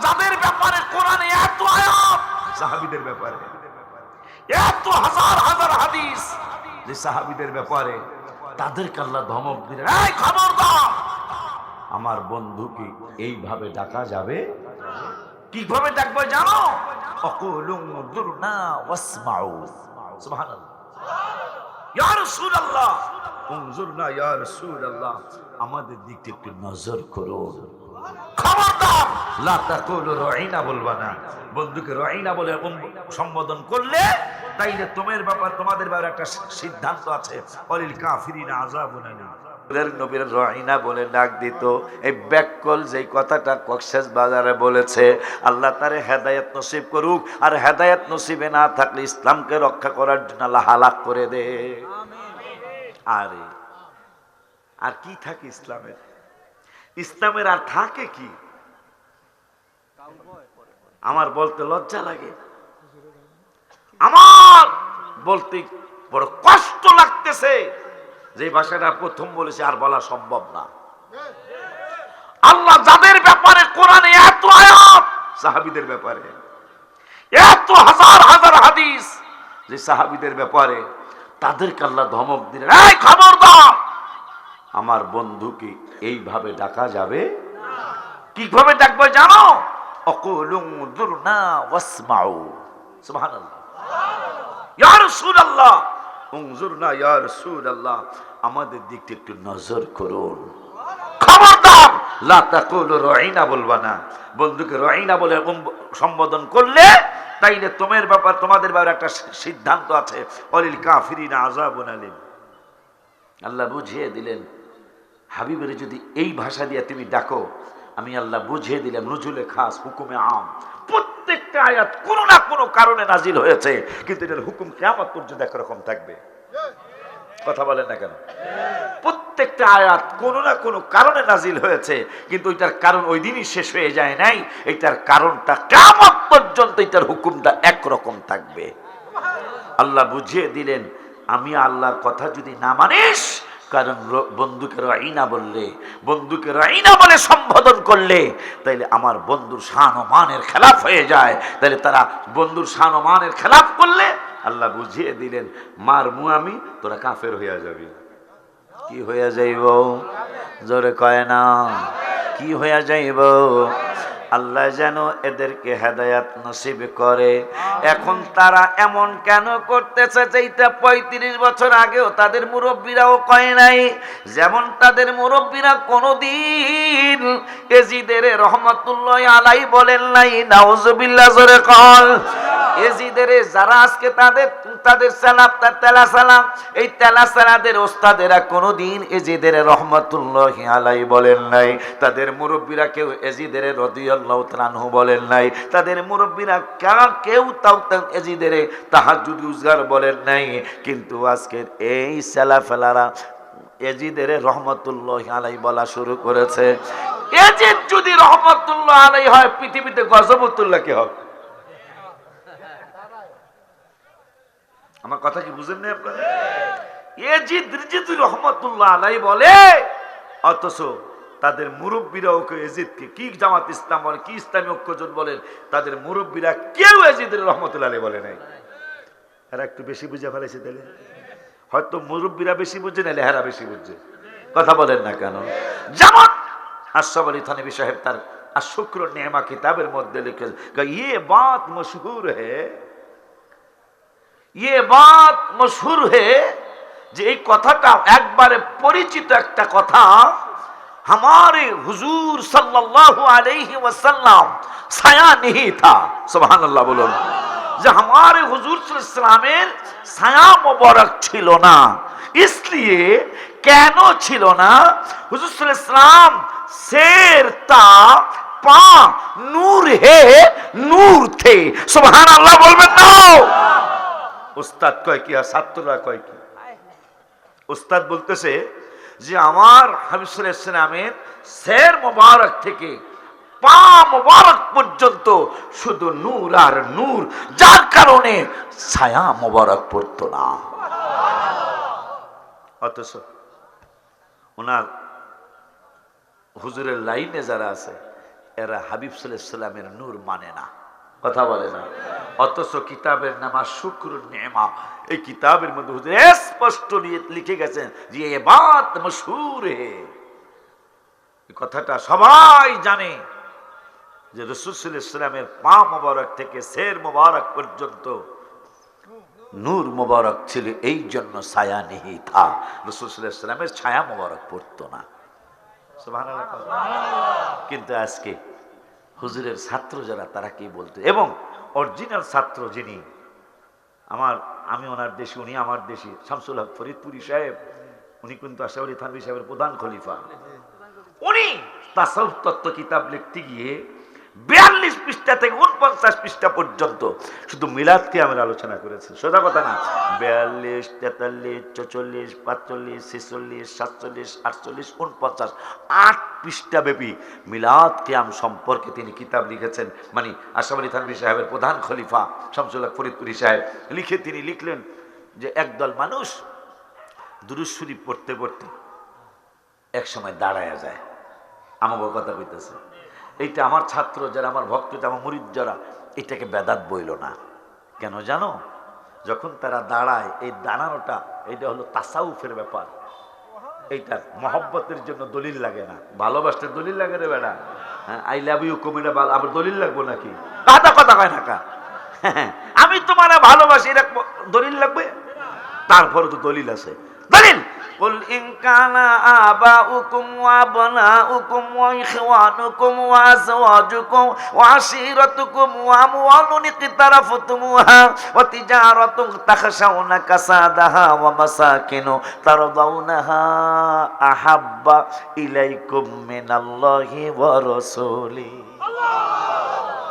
যাদের ব্যাপারে কোরআনে এত আয়াত, সাহাবীদের ব্যাপারে এত হাজার হাজার হাদিস, যে সাহাবীদের ব্যাপারে তাদেরকে আল্লাহ ধমক দিলেন, এই খবরদার, আমার বন্ধুকে এইভাবে ডাকা যাবে। কিভাবে ডাকবে জানো? অকুলু উনজুরনা ওয়াসমাউ। সুবহানাল্লাহ। ইয়া রাসূলুল্লাহ, উনজুরনা ইয়া রাসূলুল্লাহ, আমাদের দিকে একটু নজর করুন। খবরদার, লা তাকুলু রাইনা, বলবা না। বন্ধুকে রাইনা বলে সম্বোধন করলে তাইলে তোমাদের ব্যাপারে একটা সিদ্ধান্ত আছে, অলিল কাফিরিনা আযাবুন আলীম। নবীর রাইনা বলে ডাক দিত। এই ব্যাককল যেই কথাটা কক্সেস বাজারে বলেছে, আল্লাহ তারে হেদায়েত নসিব করুক, আর হেদায়েত নসিবে না থাকলে ইসলামকে রক্ষা করার জন্য আল্লাহ হালাক করে দে। আরে আর কি থাকে ইসলামের? ইসলামের আর থাকে কি? আমার বলতে লজ্জা লাগে, আমার বলতে বড় কষ্ট লাগতেছে। যে ভাষাটা প্রথম বলেছে আর বলা সম্ভব না। আল্লাহ যাদের ব্যাপারে কোরআনে এত আয়াত, সাহাবীদের ব্যাপারে এত হাজার হাজার হাদিস, যে সাহাবীদের ব্যাপারে তাদেরকে আল্লাহ ধমক দিলেন, এই খবরদার, আমার বন্ধুকে এইভাবে ডাকা যাবে। কিভাবে ডাকবে জানো? অকুলু উনজুরনা ওয়াসমাউ। সুবহানাল্লাহ। ইয়া রাসূলুল্লাহ, উনজুরনা ইয়া রাসূলুল্লাহ, আমাদের দিকে একটু নজর করুন। খবরদার, লা তাকুলু রাইনা, বলবা না। বন্ধুকে রাইনা বলে সম্বোধন করলে তাইলে তোমাদের ব্যাপারে একটা সিদ্ধান্ত আছে, অলিল কাফিরিনা আযাবুন আলীম। আল্লাহ বুঝিয়ে দিলেন, হাবিবের যদি এই ভাষা দিয়ে তুমি ডাকো, আমি আল্লাহ বুঝিয়ে দিলাম নুজুলে খাস হুকুমে আম। প্রত্যেকটা আয়াত কোনো না কোনো কারণে নাজিল হয়েছে, কিন্তু এটার হুকুম কিয়ামত পর্যন্ত একরকম থাকবে। কথা বলেন না কেন? প্রত্যেকটা আয়াত কোনো না কোনো কারণে নাজিল হয়েছে, কিন্তু এটার কারণ ওই দিনই শেষ হয়ে যায় নাই। এটার কারণটা কিয়ামত পর্যন্ত এটার হুকুমটা একরকম থাকবে। আল্লাহ বুঝিয়ে দিলেন, আমি আল্লাহর কথা যদি না মানিস, কারণ বন্ধুকে রাইনা বললে, বন্ধুকে রাইনা বলে সম্বোধন করলে, তাইলে আমার বন্ধুর শান ও মানের খেলাফ হয়ে যায়। তাইলে তারা বন্ধুর শান ও মানের খেলাফ করলে আল্লাহ বুঝিয়ে দিলেন, মার মুআমি, তোরা কাফের হইয়া যাবি। কি হইয়া যাইব? জোরে কয় না, কি হইয়া যাইব? আল্লাহ যেন এদেরকে হেদায়াত নসিব করে। এখন তারা এমন কেন করতেছে যেটা 35 বছর আগেও তাদের মুরব্বীরাও কয় নাই? যেমন তাদের মুরব্বীরা কোনদিন এজিদের রহমাতুল্লাহ আলাইহি বলেন নাই, নাউজুবিল্লাহ, জোরে কল। এজিদের যারা আজকে তাদের সালাম, তার তেলা সালাম, এই তেলা সালাদের ওস্তাদেরা কোনদিন এজিদের রহমাতুল্লাহ আলাইহি বলেন নাই। তাদের মুরব্বীরা কেউ এজিদের রাদিয়াল্লাহু তাআলা আনহু বলেন নাই। তাদের মুরব্বীরা কেউ তাও এজিদের তাহাজ্জুদ উজগার বলেন নাই। কিন্তু আজকের এই সালাফেলারা এজিদের রহমাতুল্লাহ আলাইহি বলা শুরু করেছে। এজিদ যদি রহমাতুল্লাহ আলাইহি হয়, পৃথিবীতে গজবতুল্লাহ কে হবে? আমার কথা কি বুঝেন না আপনারা? এজিদ রিজিদ রহমাতুল্লাহ আলাইহি বলে, অথচ তাদের মুরব্বীরা ওকে এজিদকে কি জামাত ইসলাম বলে, কি ইসলামী ঐক্যজোট বলেন, তাদের মুরব্বীরা কেউ এজিদের রহমাতুল্লাহ আলাইহি বলে নাই। এরা একটু বেশি বুঝে ফেলেছে। তাহলে হয়তো মুরব্বীরা বেশি বুঝে, নাহলে হেরা বেশি বুঝছে। কথা বলেন না কেন? যেমন আশরাফ আলী থানভী সাহেব তার আশ-শুকর নেমা কিতাবের মধ্যে লিখেছেন, ये बात मशहूर है, ये बात मशहूर है, যে এই কথাটা একবারে পরিচিত একটা কথা। हमारे हुजूर सल्लल्लाहु अलैहि वसल्लम ছায়া नहीं था। সুবহানাল্লাহ বলুন। যে हमारे हुजूर सल्लल्लाहु अलैहि वसल्लमेর ছায়া মোবারক ছিল না। इसलिए কেন ছিল না? हुजूर सल्लल्लाहु अलैहि वसल्लम शेर ता पा नूर है, नूर थे। সুবহানাল্লাহ বলবেন না? উস্তাদ কয় কি আর ছাত্ররা কয় কি? উস্তাদ বলতেছে যে আমার হাবিব সাল্লাল্লাহু আলাইহি ওয়াসাল্লামের শের মোবারক থেকে পা মোবারক পর্যন্ত শুধু নূর আর নূর, যার কারণে ছায়া মোবারক পড়তো না। অথচ ওনার হুজুরের লাইনে যারা আছে এরা হাবিব সাল্লাল্লাহু আলাইহি সাল্লামের নূর মানে না, কথা বলে না। অথচ কিতাবের নাম শুকরুন নি'মা, এই কিতাবের মধ্যে হুজুর স্পষ্ট লিখে গেছেন যে এই বাত মশহুর হে। এই কথাটা সবাই জানে যে রাসূল সাল্লাল্লাহু আলাইহি সাল্লামের পা মোবারক থেকে সের মোবারক পর্যন্ত নূর মোবারক ছিল, এই জন্য ছায়া নেহি থা, রাসূল সাল্লাল্লাহু আলাইহি সাল্লামের ছায়া মোবারক পড়তো না। সুবহানাল্লাহ। কিন্তু আজকে হুজুরের ছাত্র যারা তারা কি বলতো, এবং অরিজিনাল ছাত্র যিনি আমি ওনার দেশি, উনি আমার দেশি, শামসুল হক ফরিদপুরি সাহেব, উনি কিন্তু আশরাফ থানভী সাহেবের প্রধান খলিফা। উনি তাসাউফ তত্ত্ব কিতাব লিখতে গিয়ে 42 পৃষ্ঠা থেকে 49 পৃষ্ঠা পর্যন্ত শুধু মিলাদকে আমরা আলোচনা করেছি। সোজা কথা না, 42, 43, 44, 45, 46, 47, 48, 49, 8 পৃষ্ঠা ব্যাপী মিলাদ কিয়াম সম্পর্কে তিনি কিতাব লিখেছেন। মানে আশরাফ থানভী সাহেবের প্রধান খলিফা শামসুল হক ফরিদপুরি সাহেব তিনি লিখলেন যে একদল মানুষ দুরূদ শরীফ পড়তে পড়তে এক সময় দাঁড়ায়া যায়। আমাকে কথা কইতেছে, এইটা আমার ছাত্র যারা, আমার ভক্ত, আমার মুরিদ যারা, এটাকে বেদাত বইল না। কেন জানো? যখন তারা দাঁড়ায়, এই দাঁড়ানোটা এটা হলো তাসাউফের ব্যাপার। এইটা মহব্বতের জন্য দলিল লাগে না, ভালোবাসতে দলিল লাগে রে বেড়া। হ্যাঁ, আই লাভ ইউ কমিটা আবার দলিল লাগবো নাকি? কথা কথা কয় না কা, আমি তোমার ভালোবাসি এটা দলিল লাগবে? তারপরে তো দলিল আছে, দলিল قل إن كان آباؤكم وأبناؤكم وإخوانكم وأزواجكم وعشيرتكم وأموال اقترفتموها وتجارة تخشون كسادها ومساكن ترضونها أحب إليكم من الله ورسوله